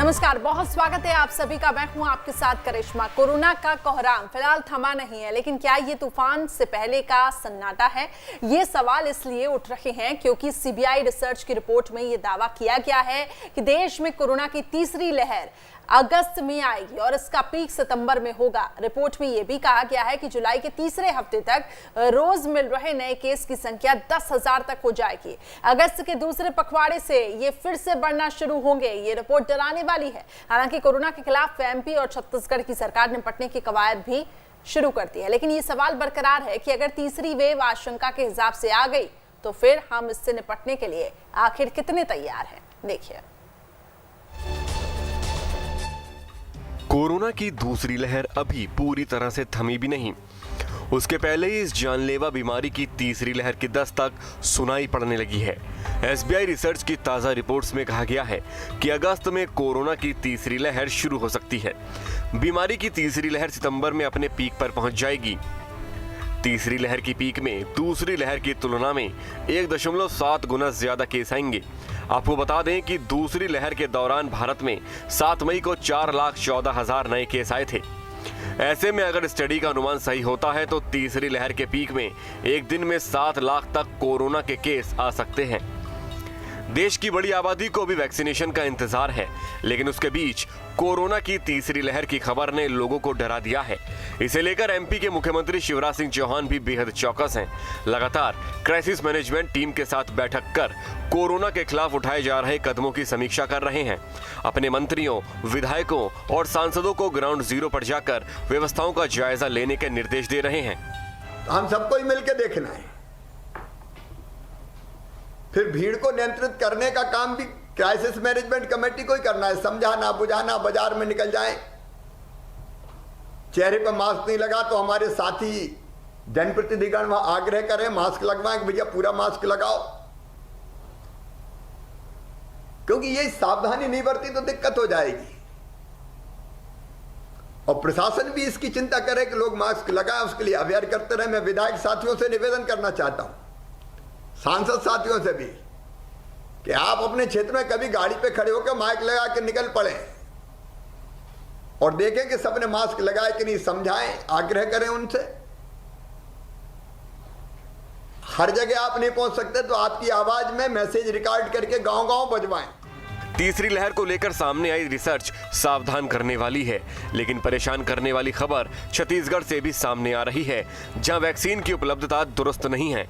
नमस्कार, बहुत स्वागत है आप सभी का। मैं हूं आपके साथ करिश्मा। कोरोना का कोहराम फिलहाल थमा नहीं है, लेकिन क्या ये तूफान से पहले का सन्नाटा है? ये सवाल इसलिए उठ रहे हैं क्योंकि सीबीआई रिसर्च की रिपोर्ट में ये दावा किया गया है कि देश में कोरोना की तीसरी लहर अगस्त में आएगी और इसका पीक सितंबर में होगा। रिपोर्ट में यह भी कहा गया है कि जुलाई के तीसरे हफ्ते तक रोज मिल रहे नए केस की संख्या 10,000 तक हो जाएगी। अगस्त के दूसरे पखवाड़े से ये फिर से बढ़ना शुरू होंगे। ये रिपोर्ट डराने वाली है। हालांकि कोरोना के खिलाफ एमपी और छत्तीसगढ़ की सरकार निपटने की कवायद भी शुरू करती है, लेकिन ये सवाल बरकरार है कि अगर तीसरी वेव आशंका के हिसाब से आ गई तो फिर हम इससे निपटने के लिए आखिर कितने तैयार हैं। देखिए, कोरोना की दूसरी लहर अभी पूरी तरह से थमी भी नहीं। उसके पहले ही इस जानलेवा बीमारी की तीसरी लहर की दस्तक सुनाई पड़ने लगी है। एसबीआई रिसर्च की ताज़ा रिपोर्ट्स में कहा गया है कि अगस्त में कोरोना की तीसरी लहर शुरू हो सकती है। बीमारी की तीसरी लहर सितंबर में अपने पीक पर पहुंच जाएगी। तीसरी लहर की पीक में दूसरी लहर की तुलना में 1.7 गुना ज्यादा केस आएंगे। आपको बता दें कि दूसरी लहर के दौरान भारत में 7 मई को 4,14,000 नए केस आए थे। ऐसे में अगर स्टडी का अनुमान सही होता है तो तीसरी लहर के पीक में एक दिन में 7 लाख तक कोरोना के केस आ सकते हैं। देश की बड़ी आबादी को भी वैक्सीनेशन का इंतजार है, लेकिन उसके बीच कोरोना की तीसरी लहर की खबर ने लोगों को डरा दिया है। इसे लेकर एमपी के मुख्यमंत्री शिवराज सिंह चौहान भी बेहद चौकस हैं। लगातार क्राइसिस मैनेजमेंट टीम के साथ बैठक कर कोरोना के खिलाफ उठाए जा रहे कदमों की समीक्षा कर रहे हैं। अपने मंत्रियों, विधायकों और सांसदों को ग्राउंड जीरो पर जाकर व्यवस्थाओं का जायजा लेने के निर्देश दे रहे हैं। हम सबको ही मिलकर देखना है। फिर भीड़ को नियंत्रित करने का काम भी क्राइसिस मैनेजमेंट कमेटी को ही करना है। समझाना, बुझाना, बाजार में निकल जाए, चेहरे पर मास्क नहीं लगा तो हमारे साथी जनप्रतिनिधिगण वहां आग्रह करें मास्क लगवाएं कि भैया पूरा मास्क लगाओ, क्योंकि ये सावधानी नहीं बरती तो दिक्कत हो जाएगी। और प्रशासन भी इसकी चिंता करे कि लोग मास्क लगाएं, उसके लिए अवेयर करते रहे। मैं विधायक साथियों से निवेदन करना चाहता हूं, सांसद साथियों से भी, कि आप अपने क्षेत्र में कभी गाड़ी पे खड़े होकर माइक लगा के निकल पड़े और देखें कि सबने मास्क लगाए कि नहीं, समझाएं, आग्रह करें उनसे। हर जगह आप नहीं पहुंच सकते तो आपकी आवाज में मैसेज रिकॉर्ड करके गांव-गांव बजवाएं। तीसरी लहर को लेकर सामने आई रिसर्च सावधान करने वाली है, लेकिन परेशान करने वाली खबर छत्तीसगढ़ से भी सामने आ रही है, जहां वैक्सीन की उपलब्धता दुरुस्त नहीं है।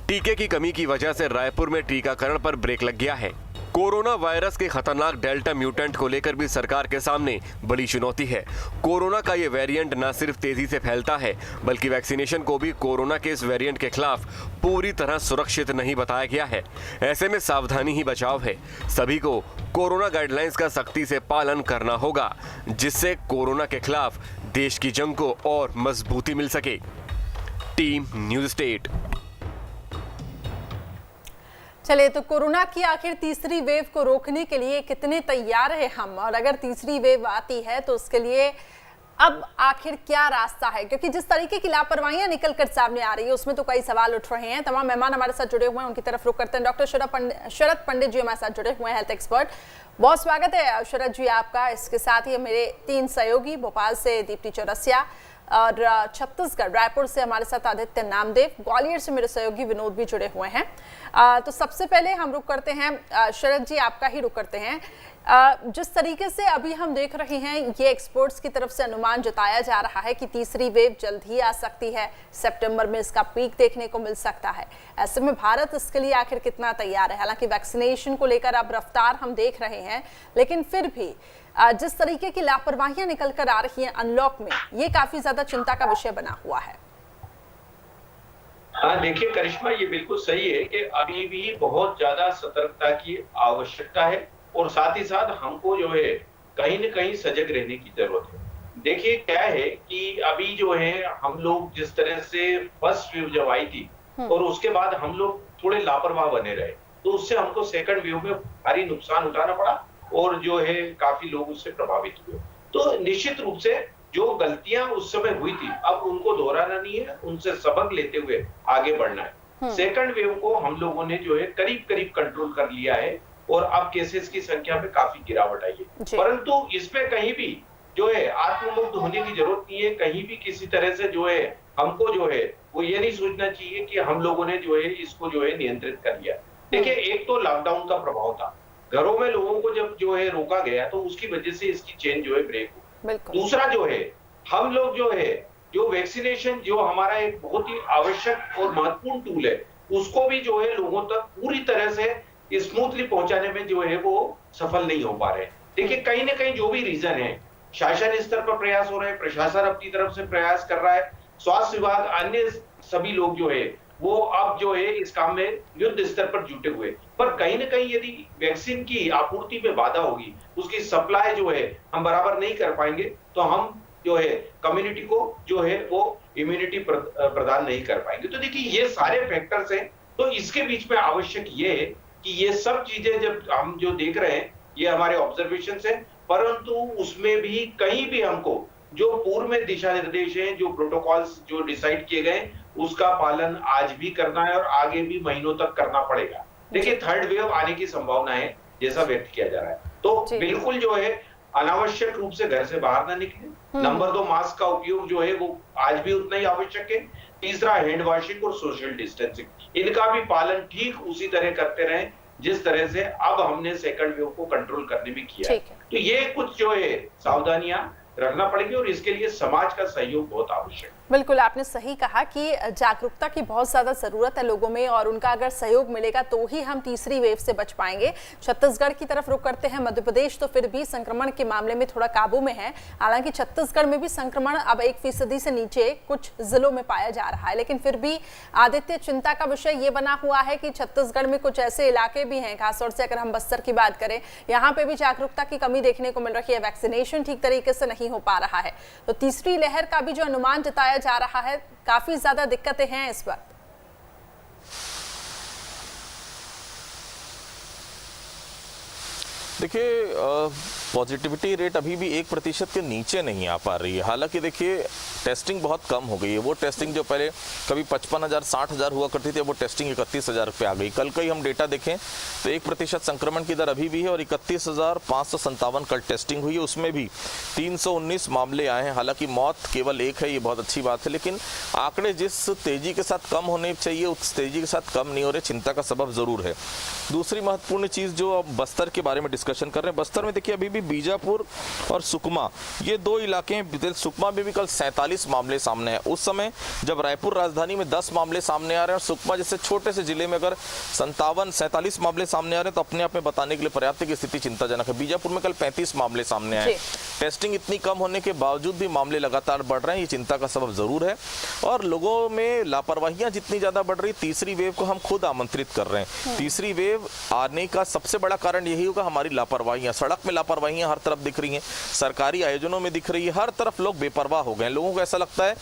टीके की कमी की वजह से रायपुर में टीकाकरण पर ब्रेक लग गया है। कोरोना वायरस के खतरनाक डेल्टा म्यूटेंट को लेकर भी सरकार के सामने बड़ी चुनौती है। कोरोना का ये वेरिएंट न सिर्फ तेजी से फैलता है, बल्कि वैक्सीनेशन को भी कोरोना के इस वेरिएंट के खिलाफ पूरी तरह सुरक्षित नहीं बताया गया है। ऐसे में सावधानी ही बचाव है। सभी को कोरोना गाइडलाइंस का सख्ती से पालन करना होगा, जिससे कोरोना के खिलाफ देश की जंग को और मजबूती मिल सके। Team news state. चलिए, तो कोरोना की आखिर तीसरी वेव को रोकने के लिए कितने तैयार हैं हम, और अगर तीसरी वेव आती है तो उसके लिए अब आखिर क्या रास्ता है? क्योंकि जिस तरीके की लापरवाहियां निकल कर सामने आ रही है उसमें तो कई सवाल उठ रहे हैं। तमाम मेहमान हमारे साथ जुड़े हुए हैं, उनकी तरफ रुख करते हैं। डॉक्टर शरद पंडित जी हमारे साथ जुड़े हुए हैं, हेल्थ एक्सपर्ट। बहुत स्वागत है शरद जी आपका। इसके साथ ही मेरे 3 सहयोगी, भोपाल से दीप्ति चौरसिया और छत्तीसगढ़ रायपुर से हमारे साथ आदित्य नामदेव, ग्वालियर से मेरे सहयोगी विनोद भी जुड़े हुए हैं। तो सबसे पहले हम रुक करते हैं, शरद जी आपका ही रुक करते हैं। जिस तरीके से अभी हम देख रहे हैं, ये एक्सपर्ट्स की तरफ से अनुमान जताया जा रहा है कि तीसरी वेव जल्द ही आ सकती है, सितंबर में इसका पीक देखने को मिल सकता है। ऐसे में भारत इसके लिए आखिर कितना तैयार है? हालांकि वैक्सीनेशन को लेकर अब रफ्तार हम देख रहे हैं, लेकिन फिर भी जिस तरीके की लापरवाहियां निकल कर आ रही हैं अनलॉक में, ये काफी ज्यादा चिंता का विषय बना हुआ है। हाँ, देखिए करिश्मा, ये बिल्कुल सही है कि अभी भी बहुत ज्यादा सतर्कता की आवश्यकता है और साथ ही साथ हमको जो है कहीं न कहीं सजग रहने की जरूरत है। देखिए क्या है कि अभी जो है हम लोग जिस तरह से फर्स्ट वेव जब आई थी और उसके बाद हम लोग थोड़े लापरवाह बने रहे, तो उससे हमको सेकंड वेव में भारी नुकसान उठाना पड़ा और जो है काफी लोग उससे प्रभावित हुए। तो निश्चित रूप से जो गलतियां उस समय हुई थी अब उनको दोहराना नहीं है, उनसे सबक लेते हुए आगे बढ़ना है। सेकंड वेव को हम लोगों ने जो है करीब करीब कंट्रोल कर लिया है और अब केसेस की संख्या में काफी गिरावट आई है। परंतु इसमें कहीं भी जो है आत्ममुक्त होने की जरूरत नहीं है। कहीं भी किसी तरह से जो है हमको जो है वो ये नहीं सोचना चाहिए कि हम लोगों ने जो है इसको जो है नियंत्रित कर लिया। देखिए, एक तो लॉकडाउन का प्रभाव था, घरों में लोगों को जब जो है रोका गया तो उसकी वजह से इसकी चेन जो है ब्रेक हुई। दूसरा जो है हम लोग जो है जो वैक्सीनेशन जो हमारा एक बहुत ही आवश्यक और महत्वपूर्ण टूल है उसको भी जो है लोगों तक पूरी तरह से स्मूथली पहुंचाने में जो है वो सफल नहीं हो पा रहे। देखिए, कहीं ना कहीं जो भी रीजन है, शासन स्तर पर प्रयास हो रहे हैं, प्रशासन अपनी तरफ से प्रयास कर रहा है, स्वास्थ्य विभाग, अन्य सभी लोग जो है वो अब जो है इस काम में युद्ध स्तर पर जुटे हुए। पर कहीं ना कहीं यदि वैक्सीन की आपूर्ति में बाधा होगी, उसकी सप्लाई जो है हम बराबर नहीं कर पाएंगे, तो हम जो है कम्युनिटी को जो है वो इम्यूनिटी प्रदान नहीं कर पाएंगे। तो देखिए, ये सारे फैक्टर्स हैं। तो इसके बीच में आवश्यक ये है कि ये सब चीजें जब हम जो देख रहे हैं ये हमारे ऑब्जर्वेशन है, परंतु उसमें भी कहीं भी हमको जो पूर्व में दिशा निर्देश हैं, जो प्रोटोकॉल्स जो डिसाइड किए गए, उसका पालन आज भी करना है और आगे भी महीनों तक करना पड़ेगा। देखिए, थर्ड वेव आने की संभावना है जैसा व्यक्त किया जा रहा है, तो बिल्कुल जो है अनावश्यक रूप से घर से बाहर ना निकले। नंबर 2, मास्क का उपयोग जो है वो आज भी उतना ही आवश्यक है। तीसरा, हैंड वॉशिंग और सोशल डिस्टेंसिंग, इनका भी पालन ठीक उसी तरह करते रहें जिस तरह से अब हमने सेकंड वेव को कंट्रोल करने में किया है। तो ये कुछ जो है सावधानियां रखना पड़ेगी और इसके लिए समाज का सहयोग बहुत आवश्यक है। बिल्कुल, आपने सही कहा कि जागरूकता की बहुत ज्यादा जरूरत है लोगों में, और उनका अगर सहयोग मिलेगा तो ही हम तीसरी वेव से बच पाएंगे। छत्तीसगढ़ की तरफ रुख करते हैं। मध्य प्रदेश तो फिर भी संक्रमण के मामले में थोड़ा काबू में है, हालांकि छत्तीसगढ़ में भी संक्रमण अब 1% से नीचे कुछ जिलों में पाया जा रहा है। लेकिन फिर भी आदित्य, चिंता का विषय ये बना हुआ है कि छत्तीसगढ़ में कुछ ऐसे इलाके भी हैं, खासतौर से अगर हम बस्तर की बात करें, यहाँ पे भी जागरूकता की कमी देखने को मिल रही है, वैक्सीनेशन ठीक तरीके से नहीं हो पा रहा है। तो तीसरी लहर का भी जो अनुमान जताया जा रहा है, काफी ज्यादा दिक्कतें हैं इस वक्त। देखिए, पॉजिटिविटी रेट अभी भी 1% के नीचे नहीं आ पा रही है। हालांकि देखिए, टेस्टिंग बहुत कम हो गई है। वो टेस्टिंग जो पहले कभी 55,000 60,000 हुआ करती थी, वो टेस्टिंग 31,000 पे आ गई। कल का ही हम डेटा देखें तो 1% संक्रमण की दर अभी भी है और 31,557 कल टेस्टिंग हुई है। उसमें भी 319 मामले आए हैं। हालांकि मौत केवल एक है, ये बहुत अच्छी बात है, लेकिन आंकड़े जिस तेजी के साथ कम होने चाहिए उस तेजी के साथ कम नहीं हो रहे, चिंता का सबब जरूर है। दूसरी महत्वपूर्ण चीज जो अब बस्तर के बारे में डिस्कशन कर रहे हैं, बस्तर में देखिए अभी भी बीजापुर और सुकमा, ये दो इलाके हैं। सुकमा में भी कल 47 मामले सामने हैं। उस समय जब रायपुर राजधानी में 10 मामले सामने आ रहे हैं और सुकमा जैसे छोटे से जिले में अगर 47 मामले सामने आ रहे हैं, तो अपने आप में बताने के लिए पर्याप्त है कि स्थिति चिंताजनक है। बीजापुर में कल 35 मामले सामने आए। टेस्टिंग इतनी कम होने के बावजूद भी मामले लगातार बढ़ रहे हैं, ये चिंता का सबब जरूर है। और लोगों में लापरवाहियां जितनी ज्यादा बढ़ रही, तीसरी वेव को हम खुद आमंत्रित कर रहे हैं। तीसरी वेव आने का सबसे बड़ा कारण यही होगा हमारी लापरवाहियां। सड़क में लापरवाहियां हर तरफ दिख रही हैं, सरकारी आयोजनों में दिख रही है, हर तरफ लोग बेपरवाह हो गए। लोगों को ऐसा लगता है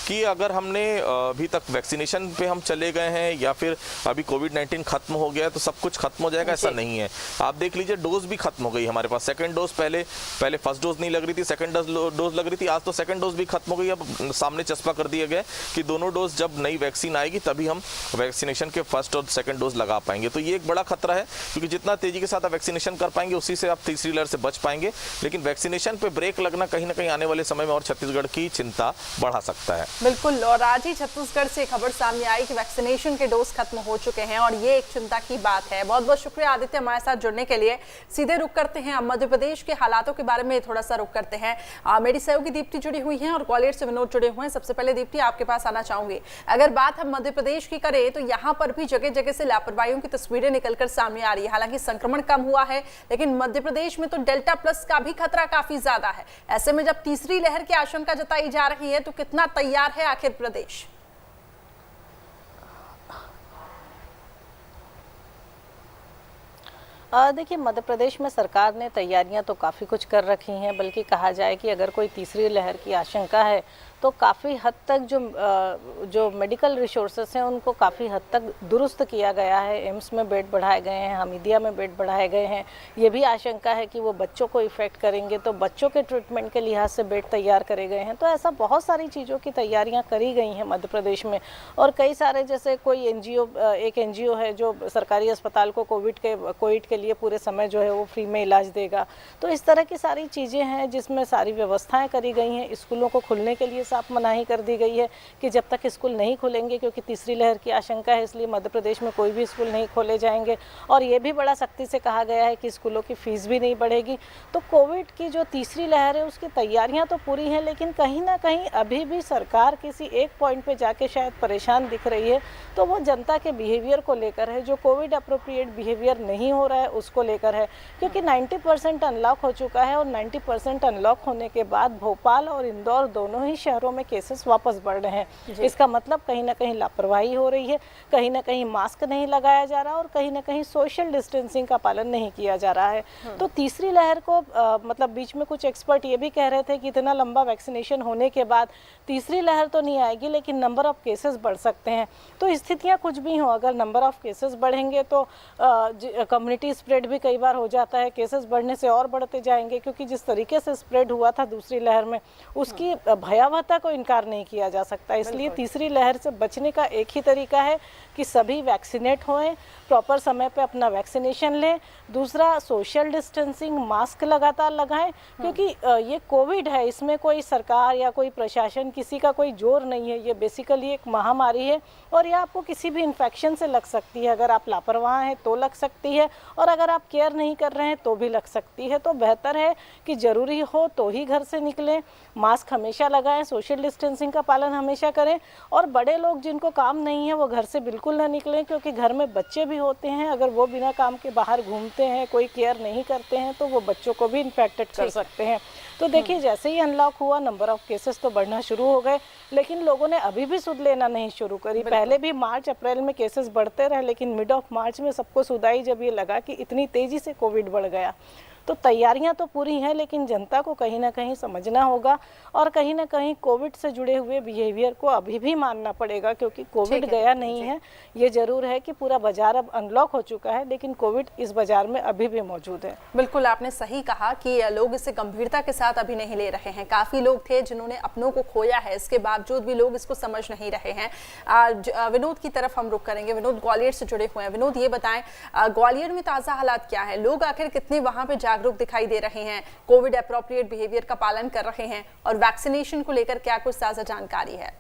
कि अगर हमने अभी तक वैक्सीनेशन पे हम चले गए हैं या फिर अभी कोविड-19 खत्म हो गया है तो सब कुछ खत्म हो जाएगा, ऐसा नहीं है। आप देख लीजिए, डोज भी खत्म हो गई हमारे पास। सेकंड डोज पहले फर्स्ट डोज नहीं लग रही थी, सेकंड डोज लग रही थी, आज तो सेकंड डोज भी खत्म हो गई। अब सामने चस्पा कर दिया गया कि दोनों डोज जब नई वैक्सीन आएगी तभी हम वैक्सीनेशन के फर्स्ट और सेकंड डोज लगा पाएंगे। तो ये एक बड़ा खतरा है, क्योंकि जितना तेजी के साथ आप वैक्सीनेशन कर पाएंगे उसी से आप तीसरी लहर से बच पाएंगे। लेकिन वैक्सीनेशन पे ब्रेक लगना कहीं ना कहीं आने वाले समय में और छत्तीसगढ़ की चिंता बढ़ा सकता है। बिल्कुल, और आज ही छत्तीसगढ़ से खबर सामने आई कि वैक्सीनेशन के डोज खत्म हो चुके हैं और ये एक चिंता की बात है। बहुत बहुत शुक्रिया आदित्य हमारे साथ जुड़ने के लिए। सीधे रुक करते हैं, अब मध्य प्रदेश के हालातों के बारे में थोड़ा सा रुक करते हैं। मेरी सहयोगी दीप्ति जुड़ी हुई है और ग्वालियर से विनोद जुड़े हुए हैं। सबसे पहले दीप्ति, आपके पास आना चाहूंगी। अगर बात हम मध्य प्रदेश की करें तो यहाँ पर भी जगह जगह से लापरवाहियों की तस्वीरें निकलकर सामने आ रही है। हालांकि संक्रमण कम हुआ है, लेकिन मध्य प्रदेश में तो डेल्टा प्लस का भी खतरा काफी ज्यादा है। ऐसे में जब तीसरी लहर की आशंका जताई जा रही है तो कितना तैयार है आखिर प्रदेश? देखिए, मध्य प्रदेश में सरकार ने तैयारियां तो काफ़ी कुछ कर रखी हैं, बल्कि कहा जाए कि अगर कोई तीसरी लहर की आशंका है तो काफ़ी हद तक जो मेडिकल रिसोर्सेस हैं उनको काफ़ी हद तक दुरुस्त किया गया है। एम्स में बेड बढ़ाए गए हैं, हमीदिया में बेड बढ़ाए गए हैं। ये भी आशंका है कि वो बच्चों को इफ़ेक्ट करेंगे, तो बच्चों के ट्रीटमेंट के लिहाज से बेड तैयार करे गए हैं। तो ऐसा बहुत सारी चीज़ों की तैयारियाँ करी गई हैं मध्य प्रदेश में। और कई सारे, जैसे कोई एक एनजीओ है जो सरकारी अस्पताल को कोविड के लिए पूरे समय जो है वो फ्री में इलाज देगा। तो इस तरह की सारी चीज़ें हैं जिसमें सारी व्यवस्थाएं करी गई हैं। स्कूलों को खुलने के लिए साफ मनाही कर दी गई है कि जब तक स्कूल नहीं खुलेंगे, क्योंकि तीसरी लहर की आशंका है, इसलिए मध्य प्रदेश में कोई भी स्कूल नहीं खोले जाएंगे। और ये भी बड़ा सख्ती से कहा गया है कि स्कूलों की फीस भी नहीं बढ़ेगी। तो कोविड की जो तीसरी लहर है उसकी तैयारियां तो पूरी हैं, लेकिन कहीं ना कहीं अभी भी सरकार किसी एक पॉइंट पे जाके शायद परेशान दिख रही है। तो वो जनता के बिहेवियर को लेकर है, जो कोविड अप्रोप्रिएट बिहेवियर नहीं हो रहा है उसको लेकर है। क्योंकि 90% अनलॉक हो चुका है और 90% अनलॉक होने के बाद भोपाल और इंदौर दोनों ही शहरों में केसेस वापस बढ़ रहे हैं। इसका मतलब कहीं ना कहीं लापरवाही हो रही है, कहीं ना कहीं मास्क नहीं लगाया जा रहा और कहीं ना कहीं सोशल डिस्टेंसिंग का पालन नहीं किया जा रहा है। तो तीसरी लहर को मतलब बीच में कुछ एक्सपर्ट ये भी कह रहे थे कि इतना लंबा वैक्सीनेशन होने के बाद तीसरी लहर तो नहीं आएगी, लेकिन नंबर ऑफ केसेस बढ़ सकते हैं। तो स्थितियां कुछ भी हो, अगर नंबर ऑफ केसेस बढ़ेंगे तो कम्युनिटी स्प्रेड भी कई बार हो जाता है। केसेस बढ़ने से और बढ़ते जाएंगे, क्योंकि जिस तरीके से स्प्रेड हुआ था दूसरी लहर में, उसकी भयावहता को इनकार नहीं किया जा सकता। इसलिए तीसरी लहर से बचने का एक ही तरीका है कि सभी वैक्सीनेट होएं, प्रॉपर समय पे अपना वैक्सीनेशन लें। दूसरा, सोशल डिस्टेंसिंग, मास्क लगातार लगाएं, क्योंकि ये कोविड है, इसमें कोई सरकार या कोई प्रशासन किसी का कोई जोर नहीं है। ये बेसिकली एक महामारी है और ये आपको किसी भी इन्फेक्शन से लग सकती है। अगर आप लापरवाह हैं तो लग सकती है, और अगर आप केयर नहीं कर रहे हैं तो भी लग सकती है। तो बेहतर है कि ज़रूरी हो तो ही घर से निकलें, मास्क हमेशा लगाएं, सोशल डिस्टेंसिंग का पालन हमेशा करें। और बड़े लोग जिनको काम नहीं है वो घर से बिल्कुल ना निकलें, क्योंकि घर में बच्चे भी होते हैं। अगर वो बिना काम के बाहर घूमते हैं, कोई केयर नहीं करते हैं, तो वो बच्चों को भी इन्फेक्टेड कर सकते हैं। तो देखिए, जैसे ही अनलॉक हुआ नंबर ऑफ केसेस तो बढ़ना शुरू हो गए, लेकिन लोगों ने अभी भी सुध लेना नहीं शुरू करी। पहले भी मार्च अप्रैल में केसेस बढ़ते रहे, लेकिन मिड ऑफ मार्च में सबको सुधाई जब ये लगा कि इतनी तेजी से कोविड बढ़ गया। तो तैयारियां तो पूरी हैं, लेकिन जनता को कहीं ना कहीं समझना होगा और कहीं ना कहीं कोविड से जुड़े हुए बिहेवियर को अभी भी मानना पड़ेगा, क्योंकि कोविड गया नहीं है। ये जरूर है कि पूरा बाजार अब अनलॉक हो चुका है, लेकिन कोविड इस बाजार में अभी भी मौजूद है। बिल्कुल, आपने सही कहा कि लोग इसे गंभीरता के साथ अभी नहीं ले रहे हैं। काफी लोग थे जिन्होंने अपनों को खोया है, इसके बावजूद भी लोग इसको समझ नहीं रहे हैं। विनोद की तरफ हम रुख करेंगे। विनोद ग्वालियर से जुड़े हुए हैं। विनोद, ये बताएं, ग्वालियर में ताजा हालात क्या है? लोग आखिर कितने वहां पे जागरूक दिखाई दे रहे हैं, कोविड एप्रोप्रिएट बिहेवियर का पालन कर रहे हैं, और वैक्सीनेशन को लेकर क्या कुछ ताजा जानकारी है?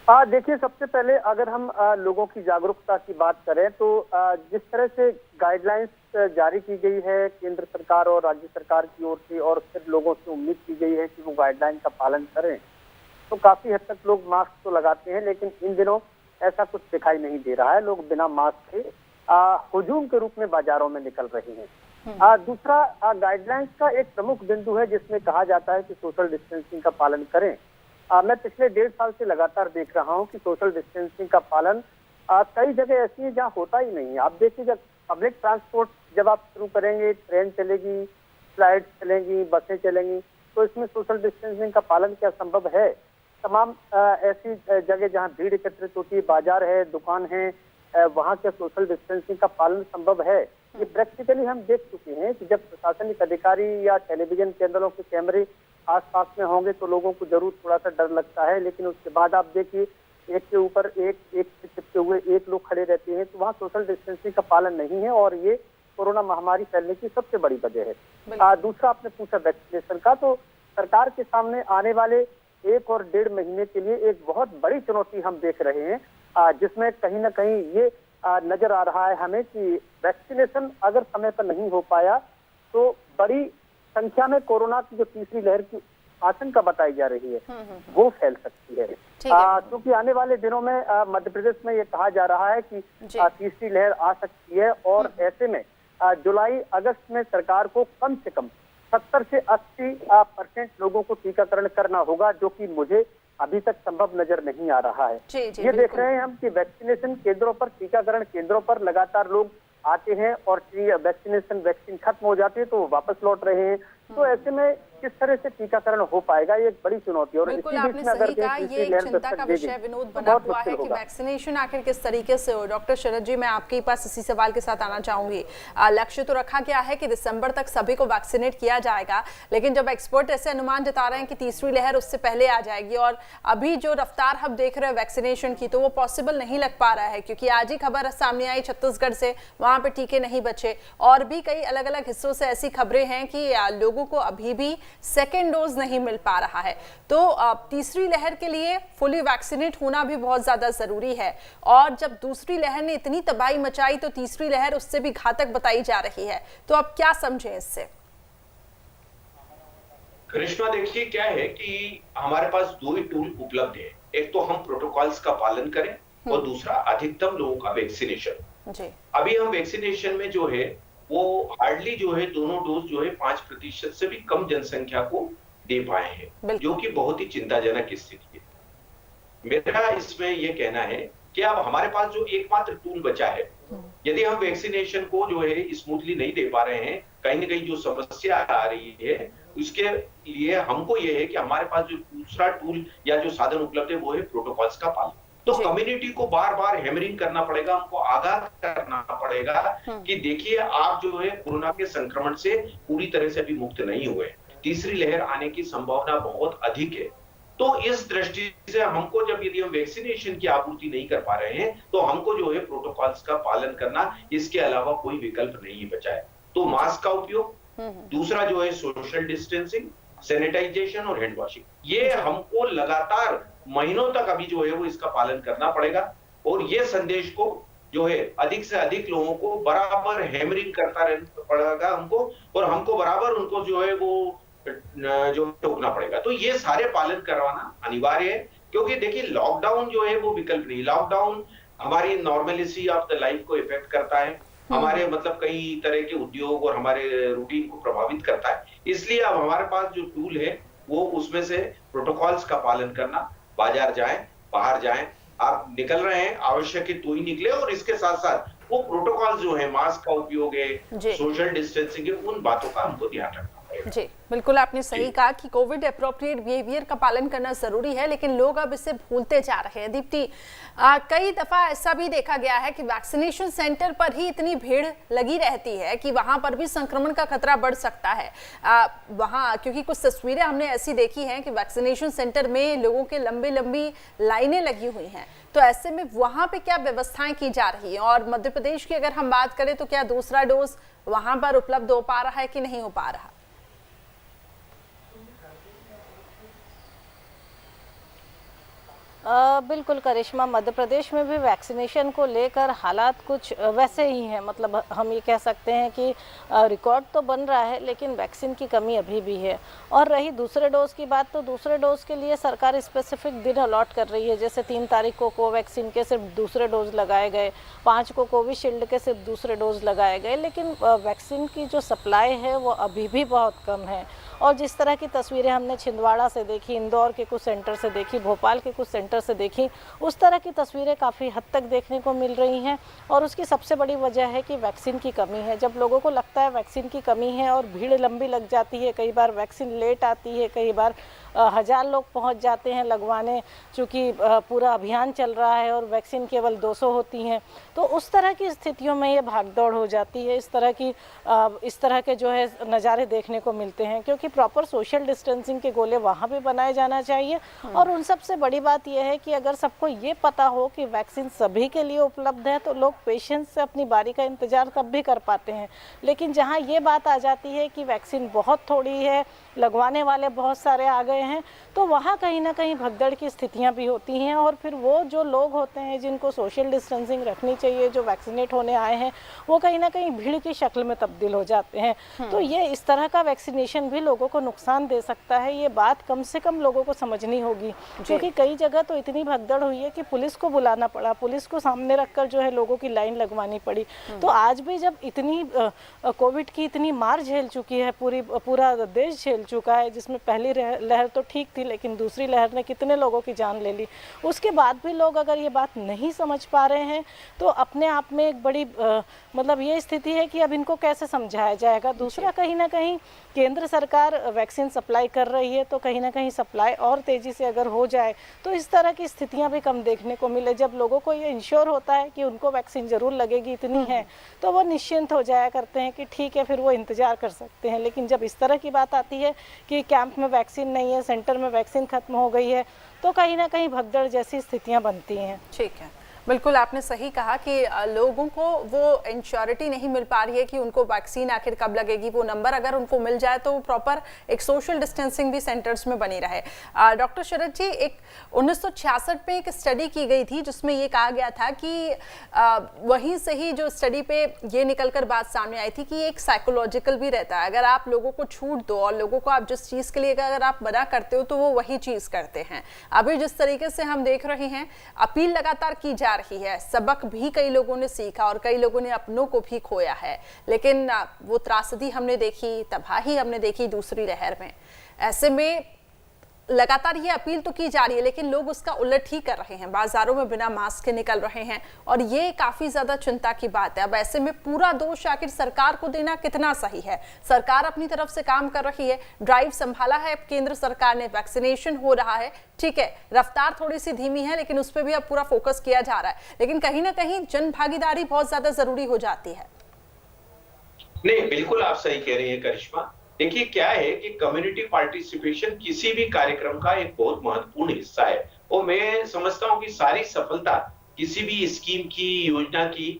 देखिए, सबसे पहले अगर हम लोगों की जागरूकता की बात करें तो जिस तरह से गाइडलाइंस जारी की गई है केंद्र सरकार और राज्य सरकार की ओर से, और फिर लोगों से उम्मीद की गई है कि वो गाइडलाइन का पालन करें, तो काफी हद तक लोग मास्क तो लगाते हैं, लेकिन इन दिनों ऐसा कुछ दिखाई नहीं दे रहा है। लोग बिना मास्क के हुजूम के रूप में बाजारों में निकल रहे हैं। दूसरा, गाइडलाइंस का एक प्रमुख बिंदु है जिसमें कहा जाता है कि सोशल डिस्टेंसिंग का पालन करें। मैं पिछले 1.5 साल से लगातार देख रहा हूं कि सोशल डिस्टेंसिंग का पालन कई जगह ऐसी है जहां होता ही नहीं है। आप देखिए, जब पब्लिक ट्रांसपोर्ट जब आप शुरू करेंगे, ट्रेन चलेगी, फ्लाइट चलेंगी, बसें चलेंगी, तो इसमें सोशल डिस्टेंसिंग का पालन क्या संभव है? तमाम ऐसी जगह जहाँ भीड़ एकत्रित होती है, बाजार है, दुकान है, वहाँ क्या सोशल डिस्टेंसिंग का पालन संभव है? ये प्रैक्टिकली हम देख चुके हैं कि जब प्रशासनिक अधिकारी या टेलीविजन केंद्रों के कैमरे आसपास में होंगे तो लोगों को जरूर थोड़ा सा डर लगता है, लेकिन उसके बाद आप देखिए एक के ऊपर एक से चिपके हुए एक लोग खड़े रहते हैं, तो वहाँ सोशल डिस्टेंसिंग का पालन नहीं है, और ये कोरोना महामारी फैलने की सबसे बड़ी वजह है। दूसरा, आपने पूछा वैक्सीनेशन का, तो सरकार के सामने आने वाले 1 और 1.5 महीने के लिए एक बहुत बड़ी चुनौती हम देख रहे हैं, जिसमें कहीं ना कहीं ये नजर आ रहा है हमें कि वैक्सीनेशन अगर समय पर नहीं हो पाया तो बड़ी संख्या में कोरोना की जो तीसरी लहर की आशंका बताई जा रही है वो फैल सकती है। क्योंकि आने वाले दिनों में मध्य प्रदेश में ये कहा जा रहा है कि तीसरी लहर आ सकती है, और ऐसे में जुलाई अगस्त में सरकार को कम से कम 70 से 80% लोगों को टीकाकरण करना होगा, जो कि मुझे अभी तक संभव नजर नहीं आ रहा है। ये देख रहे हैं हम कि वैक्सीनेशन केंद्रों पर, टीकाकरण केंद्रों पर लगातार लोग आते हैं और वैक्सीन खत्म हो जाती है तो वो वापस लौट रहे हैं। तो ऐसे में किस तरह से टीकाकरण हो पाएगा, ये एक बड़ी चुनौती है। और बिल्कुल इसी बीच आपने में अगर सही कहा, तीसरी ये एक लहर चिंता दस्तक का देगी, विषय विनोद तो बना बहुत हुआ है मुश्किल कि होगा। वैक्सीनेशन आखिर किस तरीके से हो। डॉक्टर शरद जी, मैं आपके पास इसी सवाल के साथ आना चाहूंगी। लक्ष्य तो रखा गया है कि दिसंबर तक सभी को वैक्सीनेट किया जाएगा, लेकिन जब एक्सपर्ट ऐसे अनुमान जता रहे हैं कि तीसरी लहर उससे पहले आ जाएगी, और अभी जो रफ्तार हम देख रहे हैं वैक्सीनेशन की, तो वो पॉसिबल नहीं लग पा रहा है, क्योंकि आज ही खबर सामने आई छत्तीसगढ़ से, वहां पे टीके नहीं बचे, और भी कई अलग अलग हिस्सों से ऐसी खबरें हैं कि लोगों को अभी भी सेकेंड डोज नहीं मिल पा रहा है। तो तीसरी लहर के लिए फुली वैक्सीनेट होना भी बहुत ज्यादा जरूरी है, और जब दूसरी लहर ने इतनी तबाही मचाई तो तीसरी लहर उससे भी घातक बताई जा रही है। तो आप क्या समझें इससे? करिश्मा, देखिए क्या है कि हमारे पास दो ही टूल उपलब्ध है। एक तो हम प्रोटोकॉल्स का पालन करें और दूसरा अधिकतम लोगों का वैक्सीनेशन। जी। अभी हम वैक्सीनेशन में जो है वो हार्डली जो है दोनों डोज जो है 5% से भी कम जनसंख्या को दे पाए हैं, जो कि बहुत ही चिंताजनक स्थिति है। मेरा इसमें यह कहना है कि अब हमारे पास जो एकमात्र टूल बचा है, यदि हम वैक्सीनेशन को जो है स्मूथली नहीं दे पा रहे हैं, कहीं ना कहीं जो समस्या आ रही है, उसके लिए हमको ये है कि हमारे पास जो दूसरा टूल या जो साधन उपलब्ध है वो है प्रोटोकॉल्स का पालन। तो कम्युनिटी को बार बार हैमरिंग करना पड़ेगा, हमको आगाह करना पड़ेगा कि देखिए आप जो है कोरोना के संक्रमण से पूरी तरह से अभी मुक्त नहीं हुए, तीसरी लहर आने की संभावना बहुत अधिक है। तो इस दृष्टि से हमको जब यदि हम वैक्सीनेशन की आपूर्ति नहीं कर पा रहे हैं, तो हमको जो है प्रोटोकॉल्स का पालन करना, इसके अलावा कोई विकल्प नहीं बचा है। तो मास्क का उपयोग, दूसरा जो है सोशल डिस्टेंसिंग, सैनिटाइजेशन और हैंड वॉशिंग, ये हमको लगातार महीनों तक अभी जो है वो इसका पालन करना पड़ेगा। और ये संदेश को जो है अधिक से अधिक लोगों को बराबर हैमरिंग करता रहना पड़ेगा हमको, और हमको बराबर उनको जो है वो जो टोकना पड़ेगा। तो ये सारे पालन करवाना अनिवार्य है, क्योंकि देखिए लॉकडाउन जो है वो विकल्प नहीं। लॉकडाउन हमारी नॉर्मलिटी ऑफ द लाइफ को इफेक्ट करता है, हमारे मतलब कई तरह के उद्योग और हमारे रूटीन को प्रभावित करता है। इसलिए अब हमारे पास जो टूल है वो उसमें से प्रोटोकॉल्स का पालन करना, बाजार जाएं, बाहर जाएं, आप निकल रहे हैं आवश्यक है तो ही निकले, और इसके साथ साथ वो प्रोटोकॉल जो है, मास्क का उपयोग है, सोशल डिस्टेंसिंग है, उन बातों का हमको ध्यान रखना पड़ेगा। जी बिल्कुल, आपने सही कहा कि कोविड एप्रोप्रिएट बिहेवियर का पालन करना जरूरी है, लेकिन लोग अब इसे भूलते जा रहे हैं। दीप्ति, कई दफा ऐसा भी देखा गया है कि वैक्सीनेशन सेंटर पर ही इतनी भीड़ लगी रहती है कि वहां पर भी संक्रमण का खतरा बढ़ सकता है। वहां क्योंकि कुछ तस्वीरें हमने ऐसी देखी हैं कि वैक्सीनेशन सेंटर में लोगों के लंबी लंबी लाइनें लगी हुई हैं, तो ऐसे में वहां पे क्या व्यवस्थाएं की जा रही हैं? और मध्य प्रदेश की अगर हम बात करें तो क्या दूसरा डोज वहां पर उपलब्ध हो पा रहा है कि नहीं हो पा रहा? बिल्कुल करिश्मा, मध्य प्रदेश में भी वैक्सीनेशन को लेकर हालात कुछ वैसे ही हैं। मतलब हम ये कह सकते हैं कि रिकॉर्ड तो बन रहा है, लेकिन वैक्सीन की कमी अभी भी है। और रही दूसरे डोज की बात, तो दूसरे डोज के लिए सरकार स्पेसिफिक दिन अलॉट कर रही है। जैसे 3 तारीख को कोवैक्सीन के सिर्फ दूसरे डोज लगाए गए, 5 को कोविशील्ड के सिर्फ दूसरे डोज लगाए गए, लेकिन वैक्सीन की जो सप्लाई है वो अभी भी बहुत कम है। और जिस तरह की तस्वीरें हमने छिंदवाड़ा से देखी, इंदौर के कुछ सेंटर से देखी, भोपाल के कुछ सेंटर से देखी, उस तरह की तस्वीरें काफ़ी हद तक देखने को मिल रही हैं। और उसकी सबसे बड़ी वजह है कि वैक्सीन की कमी है। जब लोगों को लगता है वैक्सीन की कमी है और भीड़ लंबी लग जाती है, कई बार वैक्सीन लेट आती है, कई बार 1000 लोग पहुंच जाते हैं लगवाने, चूँकि पूरा अभियान चल रहा है और वैक्सीन केवल 200 होती हैं, तो उस तरह की स्थितियों में ये भागदौड़ हो जाती है। इस तरह के जो है नज़ारे देखने को मिलते हैं, क्योंकि प्रॉपर सोशल डिस्टेंसिंग के गोले वहाँ भी बनाए जाना चाहिए। और उन सबसे बड़ी बात यह है कि अगर सबको ये पता हो कि वैक्सीन सभी के लिए उपलब्ध है, तो लोग पेशेंस से अपनी बारी का इंतज़ार तब भी कर पाते हैं। लेकिन जहाँ ये बात आ जाती है कि वैक्सीन बहुत थोड़ी है, लगवाने वाले बहुत सारे आ गए हैं, तो वहाँ कहीं ना कहीं भगदड़ की स्थितियाँ भी होती हैं। और फिर वो जो लोग होते हैं जिनको सोशल डिस्टेंसिंग रखनी चाहिए, जो वैक्सीनेट होने आए हैं, वो कहीं ना कहीं भीड़ की शक्ल में तब्दील हो जाते हैं। तो ये इस तरह का वैक्सीनेशन भी लोगों को नुकसान दे सकता है। ये बात कम से कम लोगों को समझनी होगी, क्योंकि कई जगह तो इतनी भगदड़ हुई है कि पुलिस को बुलाना पड़ा, पुलिस को सामने रखकर जो है लोगों की लाइन लगवानी पड़ी। तो आज भी जब इतनी कोविड की इतनी मार झेल चुकी है, पूरा देश झेल चुका है, जिसमें पहली लहर तो ठीक थी, लेकिन दूसरी लहर ने कितने लोगों की जान ले ली। उसके बाद भी लोग अगर ये बात नहीं समझ पा रहे हैं तो अपने आप में एक बड़ी मतलब ये स्थिति है कि अब इनको कैसे समझाया जाएगा। दूसरा, कहीं ना कहीं केंद्र सरकार वैक्सीन सप्लाई कर रही है, तो कहीं ना कहीं सप्लाई और तेज़ी से अगर हो जाए तो इस तरह की स्थितियां भी कम देखने को मिले। जब लोगों को ये इंश्योर होता है कि उनको वैक्सीन ज़रूर लगेगी, इतनी है, तो वो निश्चिंत हो जाया करते हैं कि ठीक है, फिर वो इंतज़ार कर सकते हैं। लेकिन जब इस तरह की बात आती है कि कैंप में वैक्सीन नहीं है, सेंटर में वैक्सीन खत्म हो गई है, तो कहीं ना कहीं भगदड़ जैसी स्थितियाँ बनती हैं। ठीक है, बिल्कुल आपने सही कहा कि लोगों को वो इंश्योरिटी नहीं मिल पा रही है कि उनको वैक्सीन आखिर कब लगेगी। वो नंबर अगर उनको मिल जाए तो प्रॉपर एक सोशल डिस्टेंसिंग भी सेंटर्स में बनी रहे। डॉक्टर शरद जी, एक 1966 में एक स्टडी की गई थी जिसमें ये कहा गया था कि वहीं से ही जो स्टडी पे ये निकलकर बात सामने आई थी कि एक साइकोलॉजिकल भी रहता है। अगर आप लोगों को छूट दो और लोगों को आप जिस चीज़ के लिए अगर आप मना करते हो तो वो वही चीज़ करते हैं। अभी जिस तरीके से हम देख रहे हैं, अपील लगातार की जा रही है, सबक भी कई लोगों ने सीखा और कई लोगों ने अपनों को भी खोया है, लेकिन वो त्रासदी हमने देखी, तबाही हमने देखी दूसरी लहर में। ऐसे में लगातार ये अपील तो की जा रही है, लेकिन लोग उसका उलट ही कर रहे हैं, बाजारों में बिना मास्क के निकल रहे हैं और ये काफी ज्यादा चिंता की बात है। अब ऐसे में पूरा दोष आखिर सरकार को देना कितना सही है? सरकार अपनी तरफ से काम कर रही है, ड्राइव संभाला है केंद्र सरकार ने, वैक्सीनेशन हो रहा है, ठीक है, रफ्तार थोड़ी सी धीमी है लेकिन उस पर भी अब पूरा फोकस किया जा रहा है, लेकिन कहीं ना कहीं जन भागीदारी बहुत ज्यादा जरूरी हो जाती है। नहीं, बिल्कुल आप सही कह रही हैं करिश्मा। देखिए क्या है कि कम्युनिटी पार्टिसिपेशन किसी भी कार्यक्रम का एक बहुत महत्वपूर्ण हिस्सा है और मैं समझता हूं कि सारी सफलता किसी भी स्कीम की, योजना की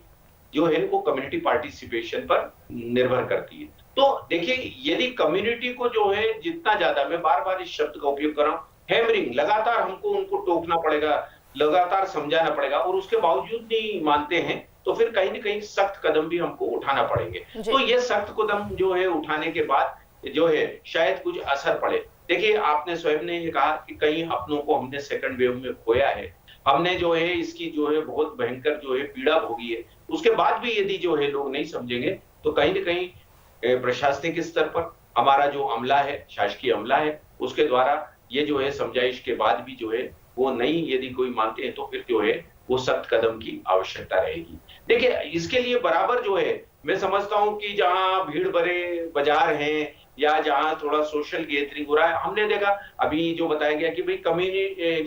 जो है वो कम्युनिटी पार्टिसिपेशन पर निर्भर करती है। तो देखिए, यदि कम्युनिटी को जो है जितना ज्यादा, मैं बार बार इस शब्द का उपयोग कर रहा हूं, हैमरिंग, लगातार हमको उनको टोकना पड़ेगा, लगातार समझाना पड़ेगा और उसके बावजूद नहीं मानते हैं तो फिर कहीं ना कहीं सख्त कदम भी हमको उठाना पड़ेंगे। तो ये सख्त कदम जो है उठाने के बाद जो है शायद कुछ असर पड़े। देखिए, आपने स्वयं ने ये कहा कि कहीं अपनों को हमने सेकंड वेव में खोया है, हमने जो है इसकी जो है बहुत भयंकर जो है पीड़ा भोगी है। उसके बाद भी यदि जो है लोग नहीं समझेंगे तो कहीं ना कहीं प्रशासनिक स्तर पर हमारा जो अमला है, शासकीय अमला है, उसके द्वारा ये जो है समझाइश के बाद भी जो है वो नहीं यदि कोई मानते हैं तो फिर जो है वो सख्त कदम की आवश्यकता रहेगी। देखिए, इसके लिए बराबर जो है मैं समझता हूं कि जहां भीड़ भरे बाजार हैं या जहां थोड़ा सोशल गैदरिंग हो रहा है, हमने देखा अभी जो बताया गया कि भाई कम्युनिटी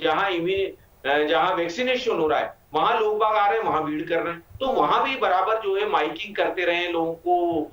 जहां वैक्सीनेशन हो रहा है वहां लोग बाग आ रहे हैं, वहां भीड़ कर रहे हैं, तो वहां भी बराबर जो है माइकिंग करते रहे, लोगों को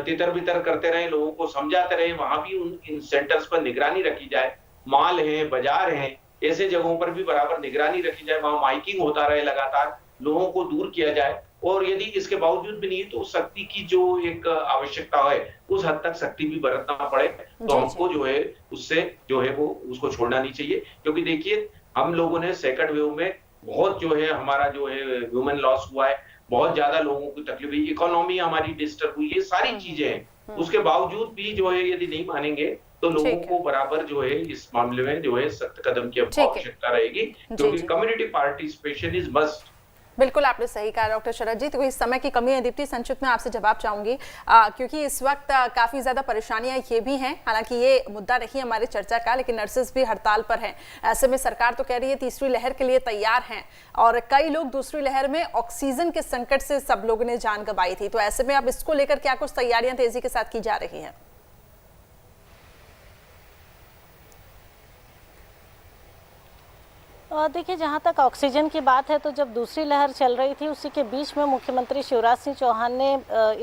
तितर बितर करते रहे, लोगों को समझाते रहे, वहां भी इन सेंटर्स पर निगरानी रखी जाए। मॉल है, बाजार है, ऐसे जगहों पर भी बराबर निगरानी रखी जाए, वहां माइकिंग होता रहे, लगातार लोगों को दूर किया जाए और यदि इसके बावजूद भी नहीं तो सख्ती की जो एक आवश्यकता है उस हद तक सख्ती भी बरतना पड़े तो हमको जो है उससे जो है वो उसको छोड़ना नहीं चाहिए। क्योंकि देखिए, हम लोगों ने सेकंड वेव में बहुत जो है हमारा जो है ह्यूमन लॉस हुआ है, बहुत ज्यादा लोगों को तकलीफ हुई, इकोनॉमी हमारी डिस्टर्ब हुई, ये सारी चीजें हैं। उसके बावजूद भी जो है यदि नहीं मानेंगे तो लोगों को बराबर जो है इस मामले में जो है सख्त कदम की आवश्यकता रहेगी, क्योंकि कम्युनिटी पार्टिसिपेशन इज मस्ट। बिल्कुल आपने सही कहा डॉक्टर शरद जी। तो इस समय की कमी है, दीप्ति संक्षिप्त में आपसे जवाब चाहूंगी क्योंकि इस वक्त काफी ज्यादा परेशानियां ये भी हैं, हालांकि ये मुद्दा नहीं हमारे चर्चा का, लेकिन नर्सेस भी हड़ताल पर हैं। ऐसे में सरकार तो कह रही है तीसरी लहर के लिए तैयार हैं और कई लोग दूसरी लहर में ऑक्सीजन के संकट से सब लोगों ने जान गंवाई थी। तो ऐसे में अब इसको लेकर क्या कुछ तैयारियां तेजी के साथ की जा रही हैं? देखिए, जहाँ तक ऑक्सीजन की बात है तो जब दूसरी लहर चल रही थी उसी के बीच में मुख्यमंत्री शिवराज सिंह चौहान ने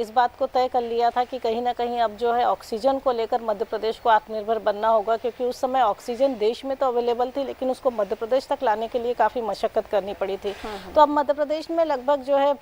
इस बात को तय कर लिया था कि कहीं ना कहीं अब जो है ऑक्सीजन को लेकर मध्य प्रदेश को आत्मनिर्भर बनना होगा, क्योंकि उस समय ऑक्सीजन देश में तो अवेलेबल थी लेकिन उसको मध्य प्रदेश तक लाने के लिए काफ़ी मशक्कत करनी पड़ी थी। तो अब मध्य प्रदेश में लगभग जो है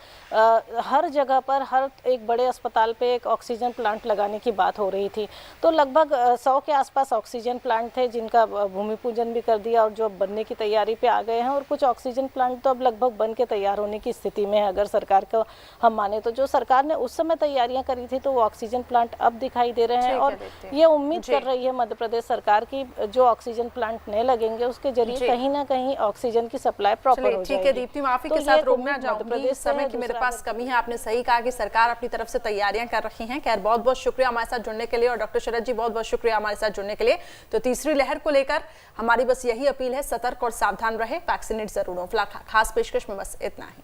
हर जगह पर हर एक बड़े अस्पताल पर एक ऑक्सीजन प्लांट लगाने की बात हो रही थी। तो लगभग 100 के आसपास ऑक्सीजन प्लांट थे जिनका भूमि पूजन भी कर दिया और जो बनने की तैयारी तैयारी पे आ गए हैं और कुछ ऑक्सीजन प्लांट तो अब लगभग बन के तैयार होने की स्थिति में है। अगर सरकार को हम माने तो जो सरकार ने उस समय तैयारियां करी थी तो वो ऑक्सीजन प्लांट अब दिखाई दे रहे हैं और ये उम्मीद कर रही है मध्य प्रदेश सरकार की जो ऑक्सीजन प्लांट नए लगेंगे उसके जरिए कहीं ना कहीं ऑक्सीजन की सप्लाई प्रॉपर हो जाएगी। ठीक है दीप्ति, माफी के साथ रोकना चाहूंगी, समय की मेरे पास कमी है। आपने सही कहा कि सरकार अपनी तरफ से तैयारियां कर रही है। खैर, बहुत बहुत शुक्रिया हमारे साथ जुड़ने के लिए और डॉक्टर शरद जी बहुत बहुत शुक्रिया हमारे साथ जुड़ने के लिए। तो तीसरी लहर को लेकर हमारी बस यही अपील है, सतर्क और सावधान रहे, वैक्सीनेट जरूर हो। फिलहाल खास पेशकश में बस इतना ही।